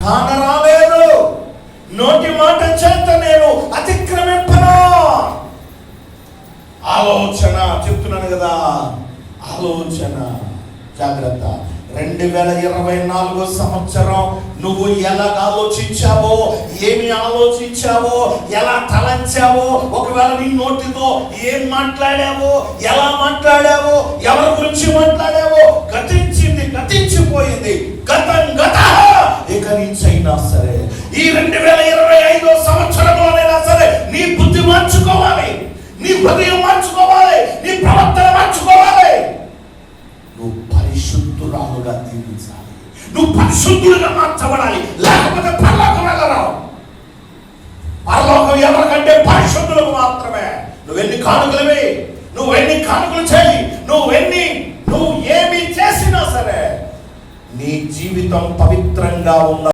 కానరాలేదు, నోటి మాట చేత నేను అతిక్రమింపను. ఆలోచన చెప్తున్నాను కదా, ఆలోచన జాగ్రత్త. 2024 సంవత్సరం నువ్వు ఎలా ఆలోచించావో, ఏమి ఆలోచించావో, ఎలా తలంచావో, ఒకవేళ నీ నోటితో ఏం మాట్లాడావో, ఎలా మాట్లాడావో, ఎవరి గురించి మాట్లాడావో, గతించింది, గతించిపోయింది. గతం గత. ఇక నుంచైనా సరే ఈ 2025 సంవత్సరంలోనైనా సరే నీ బుద్ధి మార్చుకోవాలి, నీ హృదయం మార్చుకోవాలి, నీ ప్రవర్తన మార్చుకోవాలి. నువ్వు పరిశుద్ధురాలుగా జీవించాలి, నువ్వు పరిశుద్ధుడిగా మార్చబడాలి, లేకపోతే పరలోకం వెళ్ళరావు. పరలోకం ఎవరికంటే పరిశుద్ధులకు మాత్రమే. నువ్వెన్ని కానుకలవి, నువ్వెన్ని కానుకలు చేయి, నువ్వు ఏమి చేసినా సరే నీ జీవితం పవిత్రంగా ఉన్న